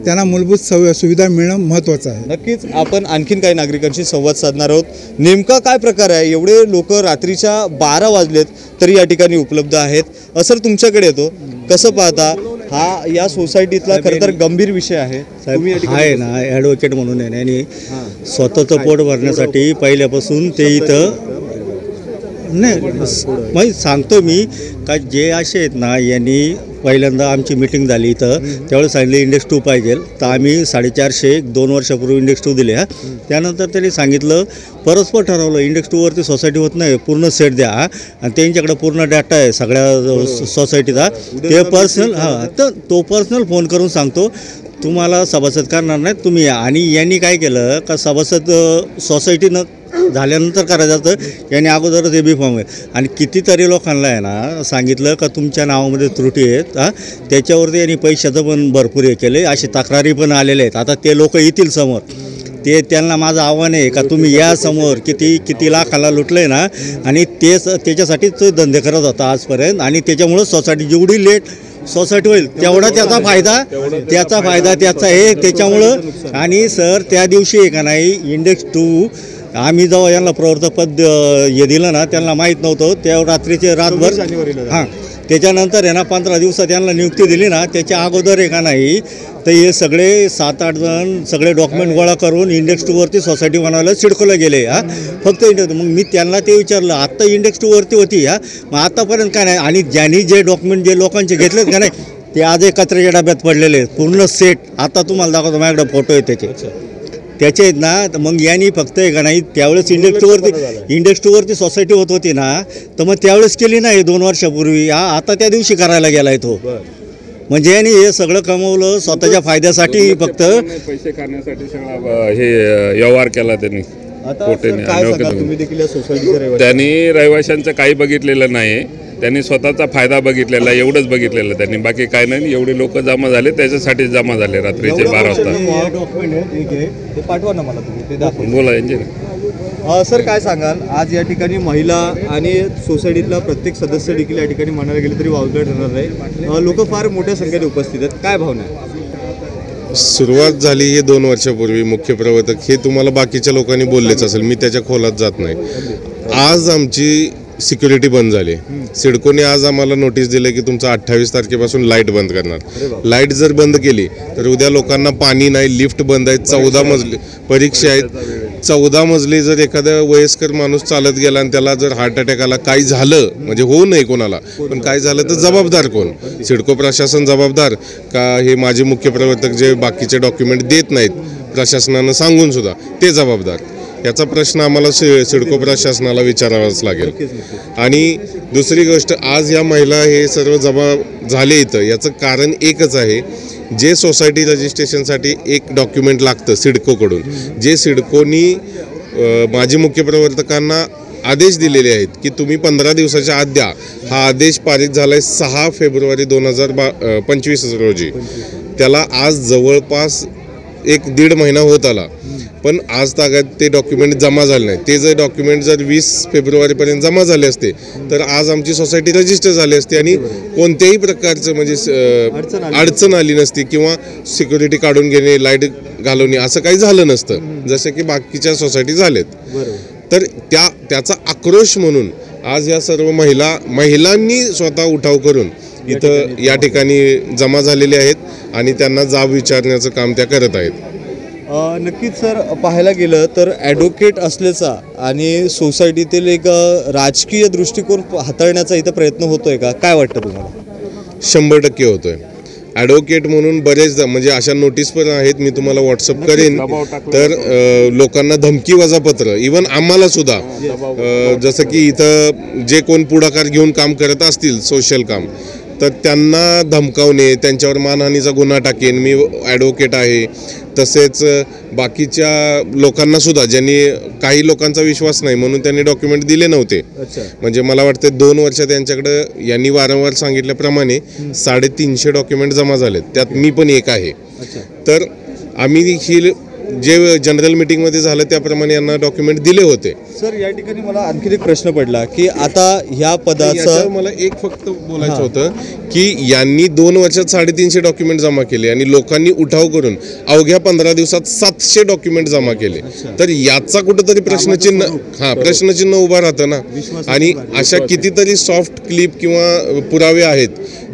त्यांना मूलभूत सुविधा मिळणं महत्त्वाचं आहे. नक्कीच आपण आणखीन काही नागरिकांशी संवाद साधणार आहोत. नेमका काय प्रकार आहे, एवढे लोक रात्रीच्या 12 वाजलेत तरी या ठिकाणी उपलब्ध आहेत. सर तुमच्याकडे येतो, कसं पाहता हा या सोसायटीतला खरं तर गंभीर विषय आहे. आहे ना, ॲडव्होकेट म्हणून आहे आणि स्वतःचं पोट भरण्यासाठी पहिल्यापासून ते इथं नाही म्हणजे सांगतो मी का जे असे आहेत ना, यांनी पहिल्यांदा आमची मीटिंग झाली इथं, त्यावेळेस सांगितलं इंडेक्स 2 पाहिजे. तर आम्ही 450 2 वर्षापूर्वी इंडेक्स 2 दिले. त्यानंतर त्यांनी सांगितलं, परस्पर ठरवलं इंडेक्स 2 वरती सोसायटी होत नाही, पूर्ण सेट द्या. आणि त्यांच्याकडे पूर्ण डाटा आहे सगळ्या सोसायटीचा, ते पर्सनल तर तो पर्सनल फोन करून सांगतो तुम्हाला सभासद करणार नाही, तुम्ही या. आणि यांनी काय केलं का सभासद सोसायटीनं झाल्यानंतर करायचं असतं, यांनी अगोदरच AB फॉर्म आहे. आणि कितीतरी लोकांना आहे ना सांगितलं का तुमच्या नावामध्ये त्रुटी आहेत, त्याच्यावरती यांनी पैशाचं पण भरपूर हे केले, अशी तक्रारी पण आलेल्या आहेत. आता ते लोक येतील समोर, ते त्यांना माझं आव्हान आहे का तुम्ही या समोर, किती लाखाला लुटलं आहे ना, आणि तेच त्याच्यासाठीच धंदे करत होता आजपर्यंत. आणि त्याच्यामुळं सोसायटी जेवढी लेट सोसायटी होईल तेवढा त्याचा फायदा त्याचा आहे त्याच्यामुळं. आणि सर त्या दिवशी आहे का नाही, इंडेक्स 2 आम्ही जेव्हा यांना प्रवर्तकपद हे दिलं ना, त्यांना माहीत नव्हतं, त्या रात्रीचे रातभर त्याच्यानंतर आहे ना 15 दिवसात यांना नियुक्ती दिली ना, त्याच्या अगोदर आहे का नाही तर हे सगळे 7-8 जण सगळे डॉक्युमेंट गोळा करून इंडेक्स 2 वरती सोसायटी बनवायला सिडकोला गेले. फक्त इंडेक्स. मग मी त्यांना ते विचारलं, आत्ता इंडेक्स 2 वरती होती मग आतापर्यंत काय नाही. आणि ज्यांनी जे डॉक्युमेंट जे लोकांचे घेतलेत का नाही, ते आज कचऱ्याच्या डब्यात पडलेले आहेत पूर्ण सेट. आता तुम्हाला दाखवतो, माझ्याकडे फोटो आहे त्याचे आहेत ना. तर मग यांनी फक्त आहे का नाही, त्यावेळेस इंडेक्स 2 वरती सोसायटी होती ना, तर मग त्यावेळेस केली नाही 2 वर्षापूर्वी. आता त्या दिवशी करायला गेलाय तो. म्हणजे यांनी हे सगळं कमवलं स्वतःच्या फायद्यासाठी, फक्त पैसे करण्यासाठी सगळा हे व्यवहार केला त्यांनी. त्यांनी रहिवाशांचं काही बघितलेलं नाही, त्यांनी स्वतःचा फायदा बघितलेला, एवढंच बघितलेलं त्यांनी, बाकी काय नाही. एवढे लोक जमा झाले त्याच्यासाठी जमा झाले रात्रीचे 12 वाजता. बोला यांचे. सर काय सांगाल, आज या ठिकाणी महिला आणि सोसायटीतला प्रत्येक सदस्य देखील या ठिकाणी म्हणायला गेले तरी वावगं ठरणार नाही, लोक फार मोठ्या संख्येने उपस्थित आहेत, काय भावना आहे? सुरुवात झाली हे 2 वर्षापूर्वी. मुख्य प्रवर्तक हे तुम्हाला बाकीच्या लोकांनी बोललेच असेल, मी त्याच्या खोलात जात नाही. आज आमची सिक्युरिटी बंद झाली. सिडकोने आज आम्हाला नोटीस दिली की तुमचं 28 तारखेपासून लाईट बंद करणार. लाईट जर बंद केली तर उद्या लोकांना पाणी नाही, लिफ्ट बंद आहेत, 14 मजले परीक्षा आहेत, 14 मजले जर एखादा वयस्कर माणूस चालत गेला आणि त्याला जर हार्ट अटॅक आला, काही झालं म्हणजे होऊ नये कोणाला, पण काय झालं तर जबाबदार कोण? सिडको प्रशासन जबाबदार का हे माझे मुख्य प्रवर्तक जे बाकीचे डॉक्युमेंट देत नाहीत प्रशासनानं सांगून सुद्धा ते जबाबदार? याचा प्रश्न आम्हाला सिडको प्रशासनाला विचारावाच लागेल. आणि दुसरी गोष्ट, आज या महिला हे सर्व जमा झाले इथं, याचं कारण एकच आहे, जे सोसायटी रजिस्ट्रेशनसाठी एक डॉक्युमेंट लागतं सिडकोकडून, जे सिडकोनी माजी मुख्य प्रवर्तकांना आदेश दिलेले आहेत की तुम्ही 15 दिवसाच्या आत द्या. हा आदेश पारित झाला आहे 6 फेब्रुवारी 2025 रोजी. त्याला आज जवळपास 1-1.5 महिना होत आला, पण आज तागात ते डॉक्युमेंट जमा झाले नाही. ते जर डॉक्युमेंट जर 20 फेब्रुवारीपर्यंत जमा झाले असते तर आज आमची सोसायटी रजिस्टर झाली असती आणि कोणत्याही प्रकारचं म्हणजे अडचण आली नसती किंवा सिक्युरिटी काढून घेणे, लाईट घालवणे असं काही झालं नसतं, जसं की बाकीच्या सोसायटी झालेत. तर त्याचा आक्रोश म्हणून आज या सर्व महिलांनी स्वतः उठाव करून इथं या ठिकाणी जमा झालेले आहेत आणि त्यांना जाब विचारण्याचं काम त्या करत आहेत. नक्कीच सर, पाहायला गेलं तर ॲडव्होकेट असल्याचा आणि सोसायटीतील एक राजकीय दृष्टिकोन हाताळण्याचा इथं प्रयत्न होतोय का, काय वाटतं तुम्हाला? 100% होतोय. ॲडव्होकेट म्हणून बरेचदा म्हणजे अशा नोटीस पण आहेत, मी तुम्हाला व्हॉट्सअप करेन. तर लोकांना धमकी वजापत्र, इवन आम्हाला सुद्धा, जसं की इथं जे कोण पुढाकार घेऊन काम करत असतील सोशल काम, तर त्यांना धमकावणे, त्यांच्यावर मानहानीचा गुन्हा टाकेन. मी ॲडव्होकेट आहे. तसेच बाकीच्या लोकांना सुद्धा, ज्यांनी काही लोकांचा विश्वास नाही म्हणून त्यांनी डॉक्युमेंट दिले नव्हते. म्हणजे मला वाटतं 2 वर्ष त्यांच्याकडे यांनी वारंवार सांगितल्याप्रमाणे 350 डॉक्युमेंट जमा झालेत, त्यात मी पण एक आहे. तर आम्ही ही जे जनरल मीटिंगमध्ये झालं त्याप्रमाणे यांना डॉक्युमेंट दिले होते. सर, या ठिकाणी मला आणखी एक प्रश्न पडला की आता ह्या पदाचं मला एक फक्त बोलायचं होतं की यांनी 2 वर्षात 350 डॉक्युमेंट जमा केले आणि लोकांनी उठाव करून अवघ्या 15 दिवसात 700 डॉक्युमेंट जमा केले. तर याचा कुठंतरी प्रश्नचिन्ह उभा राहतं ना. आणि अशा कितीतरी सॉफ्ट क्लिप किंवा पुरावे आहेत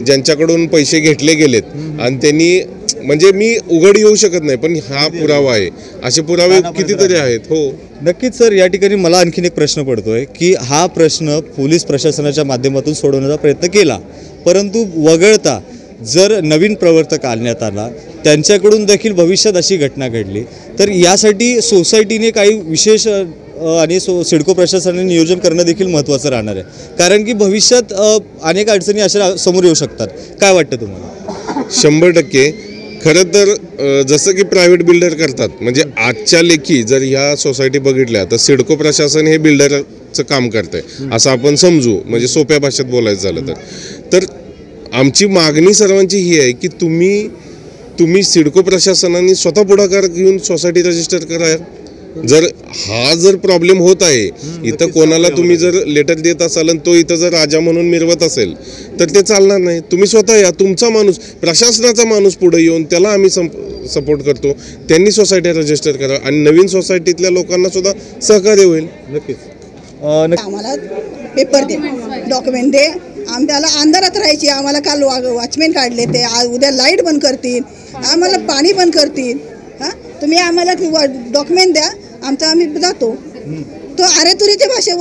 ज्यांच्याकडून पैसे घेतले गेलेत आणि त्यांनी, म्हणजे मी उघड येऊ शकत नाही पण हा पुरावा आहे, असे पुरावे कितीतरी आहेत. हो नक्कीच सर, या ठिकाणी मला आणखीन एक प्रश्न पडतोय की हा प्रश्न पोलीस प्रशासनाच्या माध्यमातून सोडवण्याचा प्रयत्न केला, परंतु वगळता जर नवीन प्रवर्तक आणण्यात आला, त्यांच्याकडून देखील भविष्यात अशी घटना घडली, तर यासाठी सोसायटीने काही विशेष आणि सिडको प्रशासनाने नियोजन करणं देखील महत्त्वाचं राहणार आहे. कारण की भविष्यात अनेक अडचणी अशा समोर येऊ शकतात. काय वाटतं तुम्हाला? 100%. खरं तर जसं की प्रायव्हेट बिल्डर करतात, म्हणजे आजच्या लेखी जर ह्या सोसायटी बघितल्या तर सिडको प्रशासन हे बिल्डरचं काम करतंय असं आपण समजू, म्हणजे सोप्या भाषेत बोलायचं झालं तर आमची मागणी सर्वांची ही आहे की तुम्ही सिडको प्रशासनाने स्वतः पुढाकार घेऊन सोसायटी रजिस्टर करा. जर प्रॉब्लेम होत आहे इथं, कोणाला तुम्ही जर लेटर देत असाल आणि तो इथं जर राजा म्हणून मिरवत असेल तर ते चालणार नाही. तुम्ही स्वतः या, तुमचा माणूस, प्रशासनाचा माणूस पुढे येऊन त्याला आम्ही सपोर्ट करतो, त्यांनी सोसायटी रजिस्टर करा आणि नवीन सोसायटीतल्या लोकांना सुद्धा सहकार्य होईल. नक्कीच आम्हाला पेपर दे, डॉक्युमेंट दे. आम्हाला अंधारात राहायची, आम्हाला काल वॉचमॅन काढले, ते उद्या लाईट बंद करतील, आम्हाला पाणी बंद करतील. हां, तुम्ही आम्हाला डॉक्युमेंट द्या, आमचा आम्ही जातो. तो अरेतुरीच्या भाषा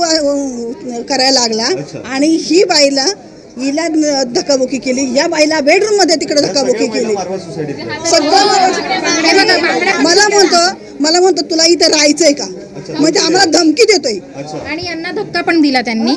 करायला लागला आणि ही बाईला हिला धक्काबुक्की केली, या बाईला बेडरूम मध्ये तिकडे धक्काबुक्की केली. सगळं मला म्हणतो तुला इथं राहायचंय का, म्हणजे आम्हाला धमकी देतोय. आणि यांना धक्का पण दिला त्यांनी.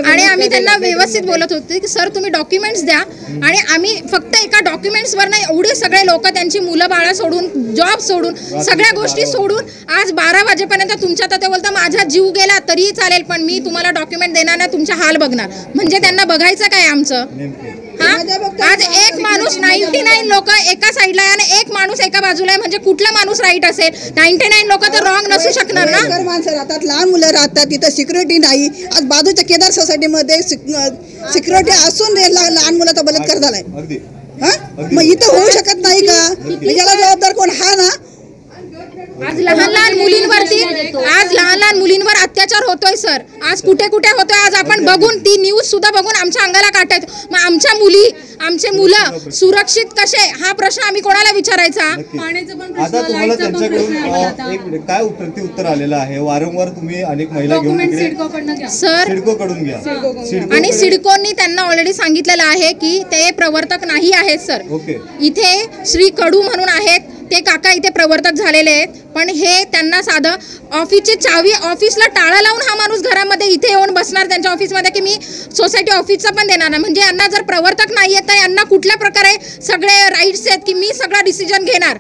आणि आम्ही त्यांना व्यवस्थित बोलत होतो की सर तुम्ही डॉक्युमेंट्स द्या. आणि आम्ही फक्त एका डॉक्युमेंट्सवर नाही, एवढे सगळे लोक त्यांची मुलं बाळा सोडून, जॉब सोडून, सगळ्या गोष्टी सोडून आज 12 वाजेपर्यंत तुमच्या तर ते बोलता माझा जीव गेला तरीही चालेल पण मी तुम्हाला डॉक्युमेंट देणार नाही, तुमचा हाल बघणार. म्हणजे त्यांना बघायचं काय आमचं? आज एक माणूस 99 लोक एका साईडला आहे आणि एक माणूस एका बाजूला आहे, म्हणजे कुठला माणूस राईट असेल? 99 लोक तर रॉंग नसू शकणार ना. माणसं राहतात, लहान मुलं राहतात, तिथं सिक्युरिटी नाही. आज बाजूच्या केदार सोसायटीमध्ये सिक्युरिटी असून लहान मुलाचा बलात्कार झालाय. मग इथं होऊ शकत नाही का? याला जबाबदार कोण? हा ना. आज लहान लहान मुलींवर अत्याचार होतोय सर. आज कुठे कुठे होतोय आज आपण बघून, ती न्यूज सुद्धा बघून आमच्या अंगाला काटा येतो. मग आमच्या मुली, आमचे मुलं सुरक्षित कसे, हा प्रश्न आम्ही कोणाला विचारायचा? आता तुम्हाला त्यांच्याकडून एक काय प्रत्युत्तर आलेलं आहे? वारंवार तुम्ही अनेक महिला घेऊन सर सिडकोकडून घ्या, आणि सिडकोनी त्यांना ऑलरेडी सांगितलेलं आहे की ते प्रवर्तक नाही आहेत सर. इथे श्री कडू म्हणून आहेत, ते काका इथे प्रवर्तक झालेले आहेत. पण हे त्यांना साधं ऑफिसची चावी, ऑफिसला टाळा लावून हा माणूस घरामध्ये इथे येऊन बसणार त्यांच्या ऑफिसमध्ये की मी सोसायटी ऑफिसचा पण देणार नाही. म्हणजे यांना जर प्रवर्तक नाही आहेत तर यांना कुठल्या प्रकारे सगळे राईट्स आहेत की मी सगळा डिसिजन घेणार?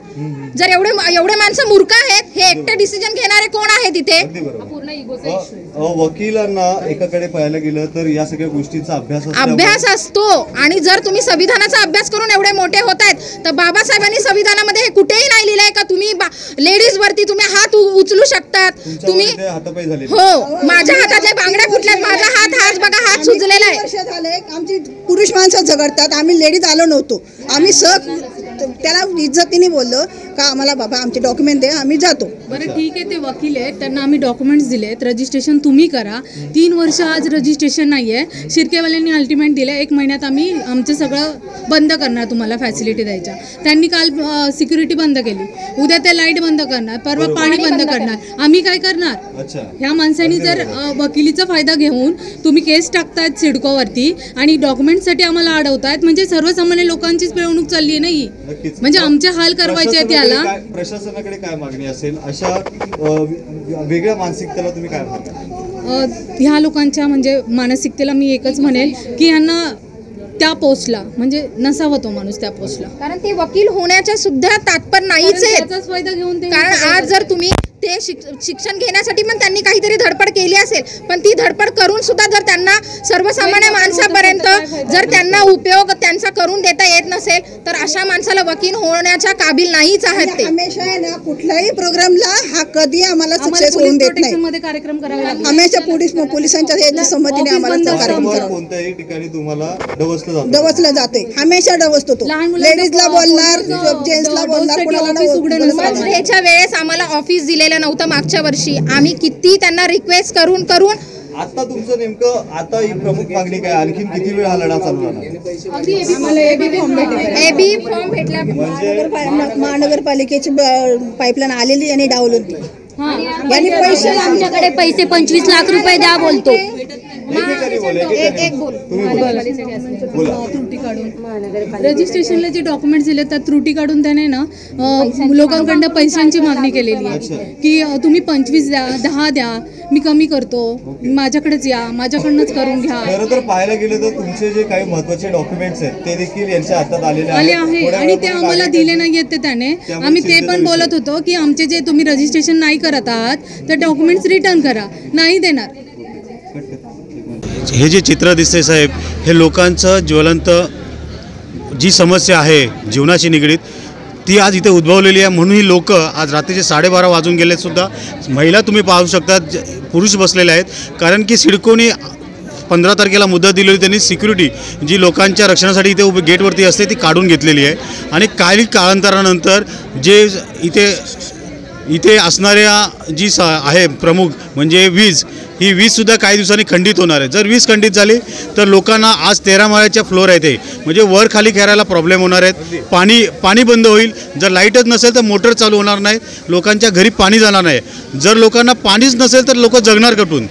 जर एवढे माणसं मूर्ख आहेत, हे एकटे डिसिजन घेणारे कोण आहेत इथे? वकिलांना एकाकडे पाहायला गेलं तर या सगळ्या गोष्टींचा अभ्यास असतो. आणि जर तुम्ही संविधानाचा अभ्यास करून एवढे मोठे होत आहेत तर बाबासाहेबांनी संविधानामध्ये हे कुठेही नाही लिहिलंय का तुम्ही लेडीज वरती तुम्ही हात उचलू शकतात? तुम्ही हो, माझ्या हातातल्या बांगड्या फुटल्यात, माझा हात बघा, हात सुजलेला आहे. वर्ष झाले आमची पुरुष माणसं झगडतात, आम्ही लेडीज आलो नव्हतो, आम्ही त्याला इज्जतीने बोललो का आम्हाला बाबा आमचे डॉक्युमेंट दे, आम्ही जातो. बरं ठीक आहे, ते वकील आहेत, त्यांना आम्ही डॉक्युमेंट्स दिलेत, रजिस्ट्रेशन तुम्ही करा. 3 वर्ष आज रजिस्ट्रेशन नाही आहे. शिर्केवाल्यांनी अल्टिमेट दिलं 1 महिन्यात आम्ही आमचं सगळं बंद करणार, तुम्हाला फॅसिलिटी द्यायच्या. त्यांनी काल सिक्युरिटी बंद केली, उद्या ते लाईट बंद करणार, परवा पाणी बंद करणार. आम्ही काय करणार? ह्या माणसांनी जर वकिलीचा फायदा घेऊन तुम्ही केस टाकतायत सिडकोवरती आणि डॉक्युमेंटसाठी आम्हाला अडवतायत, म्हणजे सर्वसामान्य लोकांचीच पिळवणूक चालली आहे. नाही म्हणजे आमचे हाल करायचे आहेत. याला प्रशासनाकडे काय मागणी असेल? अशा वेगळ्या मानसिकतेला तुम्ही काय म्हणता? ह्या लोकांच्या म्हणजे मानसिकतेला मी एकच म्हणेल की यांना त्या पोस्टला म्हणजे नसावा तो माणूस त्या पोस्टला, कारण ते वकील होण्याच्या सुद्धा तात्पर्य नाहीच आहे. त्याचाच फायदा घेऊन ते, कारण आज जर तुम्ही ते शिक्षण घेण्यासाठी पण त्यांनी काहीतरी धडपड केली असेल, पण ती धडपड करून सुद्धा जर त्यांना सर्वसामान्य माणसापर्यंत जर त्यांना उपयोग त्यांचा करून देता येत नसेल तर अशा माणसाला वकील होण्याच्या काबिल नाहीच आहेत ते. हमेशा आहे ना कुठल्याही प्रोग्रामला हा कधी आम्हाला सक्सेस होऊन देत नाही. कार्यक्रम करावे लागतात. हमेशा पोलिसांच्या याच्या संमतीने आम्हाला कार्यक्रम करावा. कोणत्याही ठिकाणी तुम्हाला डवसलं जाते, हमेशा डवसतो तो. लेडीजला बोलणार, जेंट्सला बोलणार, कोणाला ह्याच्या वेळेस आम्हाला ऑफिस दिलेलं नव्हतं मागच्या वर्षी. आम्ही किती त्यांना रिक्वेस्ट करून आता तुमचं नेमकं आता ही प्रमुख मागणी काय? आणखीन किती वेळ हा लढा चालू राहणार? एबी फॉर्म भेटला. महानगरपालिकेची पाईपलाईन आलेली आणि डावलून ती यांनी पैसे, आमच्याकडे पैसे 25 लाख रुपये द्या बोलतो. त्रुटी काढून रजिस्ट्रेशनला जे डॉक्युमेंट्स दिले त्यात त्रुटी काढून त्याने ना लोकांकडनं पैशांची मागणी केलेली आहे की तुम्ही 25 द्या, 10 द्या, मी कमी करतो, माझ्याकडेच या, माझ्याकडनंच करून घ्या. खरं तर पाहायला गेलं तर तुमचे जे काही महत्त्वाचे डॉक्युमेंट्स आहेत ते देखील यांच्या हातात आले आहे आणि ते आम्हाला दिले नाही आहेत. ते त्याने आम्ही ते पण बोलत होतो की आमचे जे तुम्ही रजिस्ट्रेशन नाही करत आहात तर डॉक्युमेंट्स रिटर्न करा, नाही देणार. हे जे चित्र दिसते साहेब, हे लोकांचं ज्वलंत जी समस्या आहे जीवनाशी निगडीत ती आज इथे उद्भवलेली आहे. म्हणून ही लोक आज रात्रीचे 12:30 वाजून गेले सुद्धा महिला तुम्ही पाहू शकता, पुरुष बसलेले आहेत. कारण की सिडकोने 15 तारखेला मुदत दिलेली, त्यांनी सिक्युरिटी जी लोकांच्या रक्षणासाठी इथे उभी गेटवरती असते ती काढून घेतलेली आहे. आणि काही काळांतरानंतर जे इथे असणाऱ्या जी आहे प्रमुख म्हणजे वीज, ही वीजसुद्धा काही दिवसांनी खंडित होणार आहे. जर वीज खंडित झाली तर लोकांना आज 13 माळ्याच्या फ्लोअर आहे ते म्हणजे वर खाली खेळायला प्रॉब्लेम होणार आहेत. पाणी बंद होईल. जर लाईटच नसेल तर मोटर चालू होणार नाही, लोकांच्या घरी पाणी जाणार नाही. जर लोकांना पाणीच नसेल तर लोक जगणार कुठून?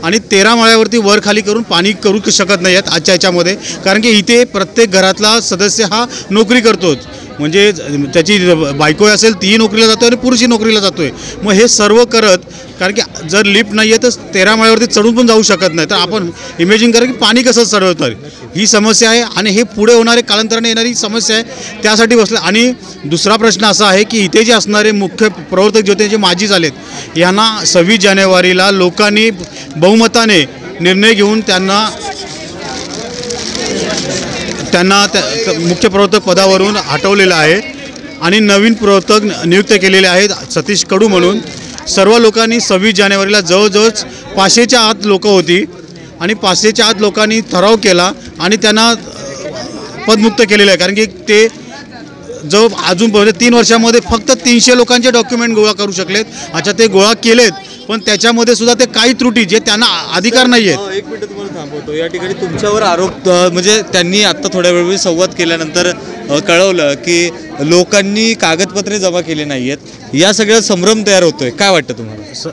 आणि 13 माळ्यावरती वर खाली करून पाणी करू शकत नाही आहेत आजच्या याच्यामध्ये. कारण की इथे प्रत्येक घरातला सदस्य हा नोकरी करतोच, म्हणजे त्याची बायको असेल तीही नोकरीला जातो आणि पुरुषही नोकरीला जातो आहे. मग हे सर्व करत, कारण की जर लिफ्ट नाही आहे तर 13 माळ्यावरती चढून पण जाऊ शकत नाही. तर आपण इमेजिन करा की पाणी कसं चढवतं, ही समस्या आहे. आणि हे पुढे होणारे कालांतराने येणारी समस्या आहे, त्यासाठी बसलं. आणि दुसरा प्रश्न असा आहे की इथे जे असणारे मुख्य प्रवर्तक जे होते, जे माजी झालेत, यांना 26 जानेवारीला लोकांनी बहुमताने निर्णय घेऊन त्यांना मुख्य प्रवर्तक पदावरून हटवलेलं आहे आणि नवीन प्रवर्तक नियुक्त केलेले आहेत सतीश कडू म्हणून. सर्व लोकांनी 26 जानेवारीला जवळजवळ 500च्या आत लोकं होती आणि 500च्या आत लोकांनी ठराव केला आणि त्यांना पदमुक्त केलेलं आहे. कारण की ते अजून 3 वर्षामध्ये फक्त 300 लोकांचे डॉक्युमेंट गोळा करू शकलेत. अच्छा, ते गोळा केलेत पण त्याच्यामध्ये सुद्धा ते काही त्रुटी जे त्यांना अधिकार नाही आहेत. एक मिनिट तुम्हाला थांबवतो. या ठिकाणी तुमच्यावर आरोप म्हणजे त्यांनी आत्ता थोड्या वेळी संवाद केल्यानंतर कळवलं की लोकांनी कागदपत्रे जमा केली नाही आहेत. या सगळ्या संभ्रम तयार होतोय, काय वाटतं तुम्हाला?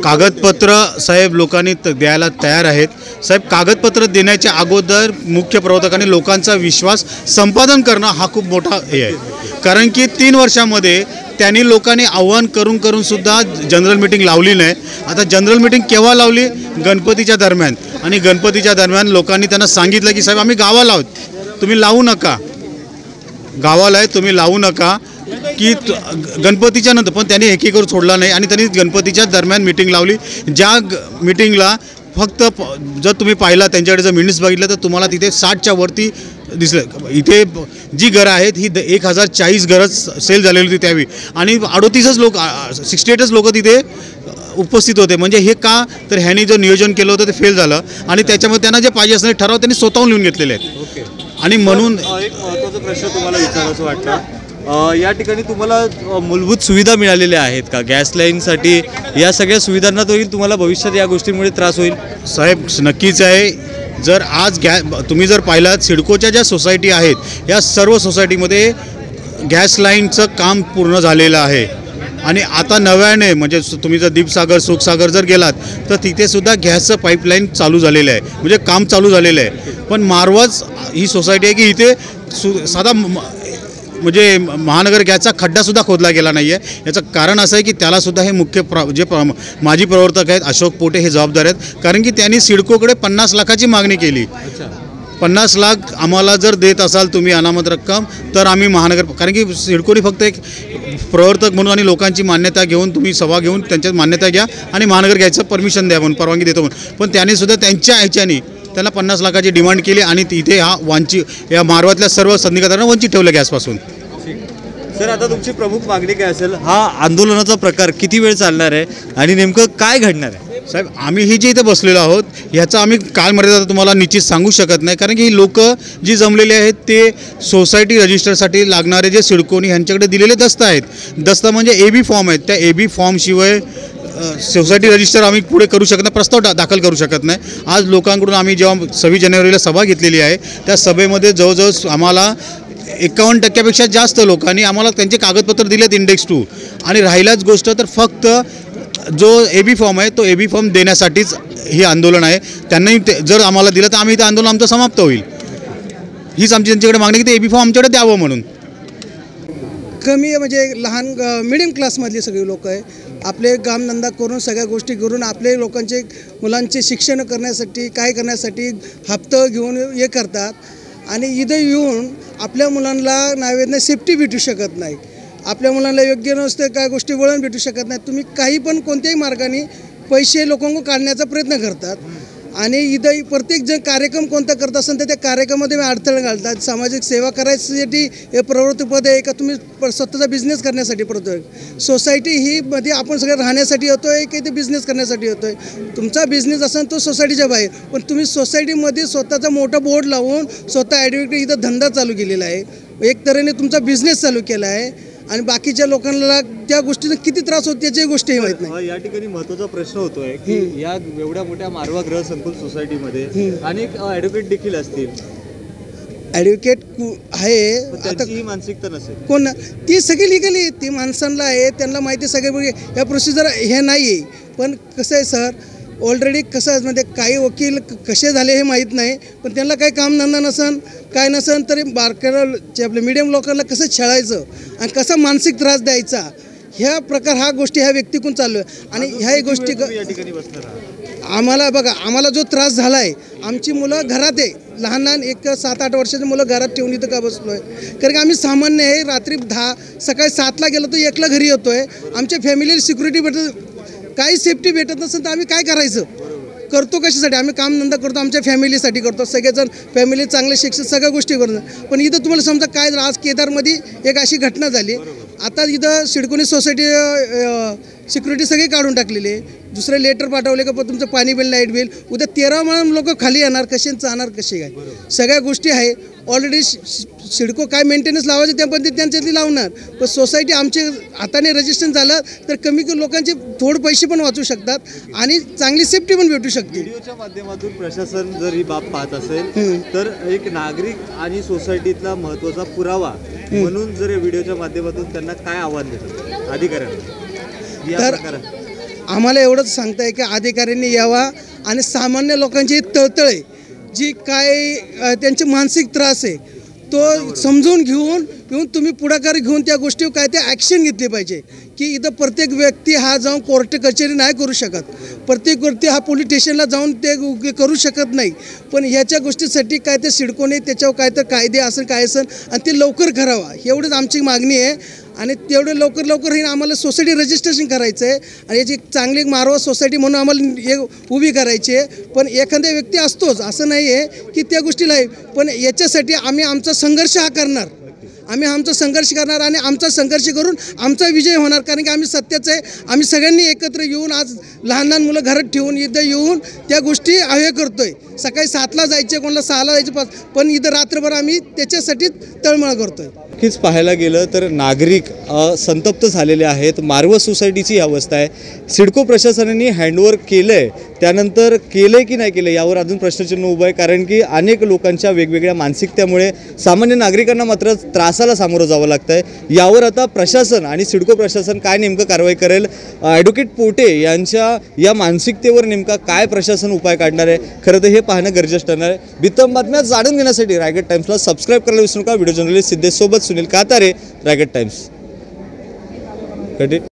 कागदपत्र साहेब लोकांनी द्यायला तयार आहेत. साहेब, कागदपत्र देण्याच्या अगोदर मुख्य प्रवर्तकांनी लोकांचा विश्वास संपादन करणं हा खूप मोठा हे आहे. कारण की 3 वर्षामध्ये त्यांनी लोकांनी आव्हान करून सुद्धा जनरल मीटिंग लावली नाही. आता जनरल मीटिंग केव्हा लावली? गणपतीच्या दरम्यान. आणि गणपतीच्या दरम्यान लोकांनी त्यांना सांगितलं की साहेब आम्ही गावाला आहोत, तुम्ही लावू नका, गावाला आहे तुम्ही लावू नका, की गणपतीच्या नंतर. पण त्यांनी एकीकडे सोडला नाही आणि त्यांनी गणपतीच्या दरम्यान मीटिंग लावली. ज्या मीटिंगला फक्त जर तुम्ही पाहिला त्यांच्याकडे जर मिनिट्स बघितलं तर तुम्हाला तिथे 60च्या वरती दिसलं. इथे जी घरं आहेत ही 1040 घरं सेल झालेली होती त्यावेळी आणि 38च लोक 68च लोक तिथे उपस्थित होते. म्हणजे हे का तर ह्यांनी जो नियोजन केलं होतं ते फेल झालं आणि त्याच्यामध्ये त्यांना जे पाहिजे असणारे ठराव त्यांनी स्वतःहून लिहून घेतलेले आहेत. आणि म्हणून एक महत्त्वाचा प्रश्न तुम्हाला विचारायचं वाटतं या ठिकाणी तुम्हाला मूलभूत सुविधा मिळालेल्या आहेत का? गॅस लाईनसाठी या सगळ्या सुविधांना तुम्हाला भविष्यात या गोष्टींमुळे त्रास होईल? साहेब नक्कीच आहे. जर आज तुम्ही जर पाहिलात सिडकोच्या ज्या सोसायटी आहेत या सर्व सोसायटीमध्ये गॅस लाईनचं काम पूर्ण झालेलं आहे आणि आता नव्याने म्हणजे तुम्ही जर दीपसागर सुखसागर जर गेलात तर तिथे सुद्धा गॅसचं पाईपलाईन चालू झालेलं आहे, म्हणजे काम चालू झालेलं आहे. पण मारवाज ही सोसायटी आहे की इथे साधा म्हणजे महानगर गॅसचा खड्डासुद्धा खोदला गेला नाही आहे. याचं कारण असं आहे की त्यालासुद्धा हे मुख्य माजी प्रवर्तक आहेत अशोक पोटे हे जबाबदार आहेत. कारण की त्यांनी सिडकोकडे 50 लाखाची मागणी केली. 50 लाख आम्हाला जर देत असाल तुम्ही अनामत रक्कम तर आम्ही महानगर, कारण की सिडकोने फक्त एक प्रवर्तक म्हणून आणि लोकांची मान्यता घेऊन तुम्ही सभा घेऊन त्यांच्यात मान्यता घ्या आणि महानगर घ्यायचं परमिशन द्या म्हणून परवानगी देतो म्हणून. पण त्याने सुद्धा त्यांच्या ह्याच्यानी त्यांना 50 लाखाची डिमांड केली आणि तिथे हा या मारवातल्या सर्व संधिकारांना वंचित ठेवलं गॅसपासून. सर आता तुमची प्रमुख मागणी काय असेल? हा आंदोलनाचा प्रकार किती वेळ चालणार आहे आणि नेमकं काय घडणार आहे? साहेब आम्ही ही जे इथे बसलेलो आहोत ह्याचा आम्ही कालमर्यादा तुम्हाला निश्चित सांगू शकत नाही. कारण की ही लोक जी जमलेली आहेत ते सोसायटी रजिस्टरसाठी लागणारे जे सिडकोनी ह्यांच्याकडे दिलेले दस्ता आहेत. दस्ता म्हणजे AB फॉर्म आहेत. त्या AB फॉर्मशिवाय सोसायटी रजिस्टर आम्ही पुढे करू शकत नाही, प्रस्ताव दाखल करू शकत नाही. आज लोकांकडून आम्ही जेव्हा 26 जानेवारीला सभा घेतलेली आहे त्या सभेमध्ये जवळजवळ आम्हाला 51% जास्त लोकांनी आम्हाला त्यांचे कागदपत्र दिलेत इंडेक्स 2. आणि राहिलाच गोष्ट तर फक्त जो AB फॉर्म आहे तो AB फॉर्म देण्यासाठीच हे आंदोलन आहे. त्यांनाही जर आम्हाला दिलं तर आम्ही ते आंदोलन आमचं समाप्त होईल. हीच आमची त्यांच्याकडे मागणी की ते AB फॉर्म आमच्याकडे द्यावं म्हणून. कमी म्हणजे लहान मिडियम क्लासमधले सगळे लोक आहे. आपले कामधंदा करून सगळ्या गोष्टी करून आपले लोकांचे मुलांचे शिक्षण करण्यासाठी काय करण्यासाठी हप्ता घेऊन हे करतात आणि इथं येऊन आपल्या मुलांना नावेदने सेफ्टी भेटू शकत नाही. आपल्या मुलांना योग्य नसतं काय गोष्टी वळण भेटू शकत नाही. तुम्ही काही पण कोणत्याही मार्गाने पैसे लोकांकडून काढण्याचा प्रयत्न करतात आणि इथं प्रत्येक जण कार्यक्रम कोणता करत असेल तर त्या कार्यक्रमामध्ये अडथळे घालतात. सामाजिक सेवा करायसाठी हे प्रवृत्तीपद आहे का तुम्ही स्वतःचा बिझनेस करण्यासाठी पडतो? सोसायटी ही मध्ये आपण सगळं राहण्यासाठी होतो आहे की ते बिझनेस करण्यासाठी होतो आहे? तुमचा बिझनेस असेल तो सोसायटीच्या बाहेर, पण तुम्ही सोसायटीमध्ये स्वतःचा मोठा बोर्ड लावून स्वतः ॲडव्होकेट इथं धंदा चालू केलेला आहे. एक तऱ्हेने तुमचा बिझनेस चालू केला आहे आणि बाकीच्या लोकांना त्या गोष्टीचा किती त्रास होतो त्याची गोष्टी माहीत नाही. या ठिकाणी महत्त्वाचा प्रश्न होतोय की या एवढ्या मोठ्या मारवा ग्रह संकुल सोसायटीमध्ये अनेक ॲडव्होकेट देखील असतील. ॲडव्होकेट आहे आता ही मानसिकता नसेल कोण ती सगळी लिगली ती माणसांना आहे, त्यांना माहिती सगळे या प्रोसिजर हे नाही आहे. पण कसं आहे सर ऑलरेडी कसं म्हणजे काही वकील कसे झाले हे माहीत नाही, पण त्यांना काही कामधंदा नसन काय नसन तरी बारक्याला आपल्या मीडियम लोकांना कसं छळायचं आणि कसा मानसिक त्रास द्यायचा ह्या प्रकार ह्या गोष्टी ह्या व्यक्तीकडून चालू आहे. आणि ह्या गोष्टी या ठिकाणी बसणार आम्हाला बघा आम्हाला जो त्रास झाला आहे आमची मुलं घरात आहे, लहान एक 7-8 वर्षाची मुलं घरात ठेवून इथं का बसलो आहे? कारण की आम्ही सामान्य आहे, रात्री सकाळी 7ला गेलो तो 1ला घरी येतो आहे. आमच्या फॅमिलीला सिक्युरिटी भेटत काही सेफ्टी भेटत नसेल तर आम्ही काय करायचं? करतो कशासाठी? आम्ही कामधंदा करतो आमच्या फॅमिलीसाठी करतो. सगळेजण फॅमिली चांगले शिक्षण सगळ्या गोष्टी करतो. पण इथं तुम्हाला समजा काय आज केदारमध्ये एक अशी घटना झाली. आता इथं सिडकोनी सोसायटी सिक्युरिटी सगळी काढून टाकलेली आहे. दुसरे लेटर पाठवले का तुमचं पाणी बिल लाईट बिल. उद्या 13 म्हणून लोक खाली येणार कसे जाणार कसे काय? सगळ्या गोष्टी आहे. ऑलरेडी सिडको काय मेंटेनन्स लावायचे त्या पद्धतीने त्यांच्यातली लावणार. पण सोसायटी आमचे हाताने रजिस्ट्रेशन झालं तर कमी लोकांचे थोडे पैसे पण वाचू शकतात आणि चांगली सेफ्टी पण भेटू शकते. व्हिडिओच्या माध्यमातून प्रशासन जर ही बाब पाहत असेल तर एक नागरिक आणि सोसायटीतला महत्त्वाचा पुरावा म्हणून जर व्हिडिओच्या माध्यमातून त्यांना काय आव्हान देतात अधिकाऱ्यांना? तर आम्हाला एवढंच सांगता आहे की अधिकाऱ्यांनी यावा आणि सामान्य लोकांची तळतळे जी काय त्यांचे मानसिक त्रास आहे तो समजून घेऊन तुम्ही पुढाकार घेऊन त्या गोष्टीवर काय ते ॲक्शन घेतली पाहिजे. की इथं प्रत्येक व्यक्ती हा जाऊन कोर्ट कचेरी नाही करू शकत, प्रत्येक व्यक्ती हा पोलीस स्टेशनला जाऊन ते करू शकत नाही. पण ह्याच्या गोष्टीसाठी काय ते सिडकोने त्याच्यावर काय तर कायदे असेल काय असेल आणि ते लवकर करावा एवढंच आमची मागणी आहे. आणि तेवढं लवकर हे आम्हाला सोसायटी रजिस्ट्रेशन करायचं आहे आणि याची चांगली मारवा सोसायटी म्हणून आम्हाला उभी करायची आहे. पण एखाद्या व्यक्ती असतोच असं नाही आहे की त्या गोष्टीला आहे, पण याच्यासाठी आम्ही आमचा संघर्ष हा करणार. आम्ही आमचा संघर्ष करणार आणि आमचा संघर्ष करून आमचा विजय होणार, कारण की आम्ही सत्याचं आहे. आम्ही सगळ्यांनी एकत्र येऊन आज लहान लहान मुलं घरात ठेवून इथं येऊन त्या गोष्टी हे करतोय. सकाळी 7ला जायचे, कोणाला 6ला जायचे, पण इथं रात्रभर आम्ही त्याच्यासाठी तळमळ करतोय. नक्कीच पाहायला गेलं तर नागरिक संतप्त झालेले आहेत. मारवस सोसायटीची ही अवस्था आहे. सिडको प्रशासनाने हँडओव्हर केलं आहे, त्यानंतर केलं आहे की नाही केलं यावर अजून प्रश्नचिन्ह उभं आहे, कारण की अनेक लोकांच्या वेगवेगळ्या मानसिकतेमुळे सामान्य नागरिकांना मात्र त्रासाला सामोरं जावं लागतं आहे. यावर आता प्रशासन आणि सिडको प्रशासन काय नेमकं कारवाई करेल, ॲडव्होकेट पोटे यांच्या या मानसिकतेवर नेमका काय प्रशासन उपाय काढणार आहे, खरं तर हे पाहणं गरजेचं ठरणार आहे. बित्तम बातम्या जाणून घेण्यासाठी रायगड टाइम्सला सबस्क्राईब करायला विसरू नका. व्हिडिओ जर्नलिस्ट सिद्धेश सोबत सुनील कातारे, रायगड टाइम्स.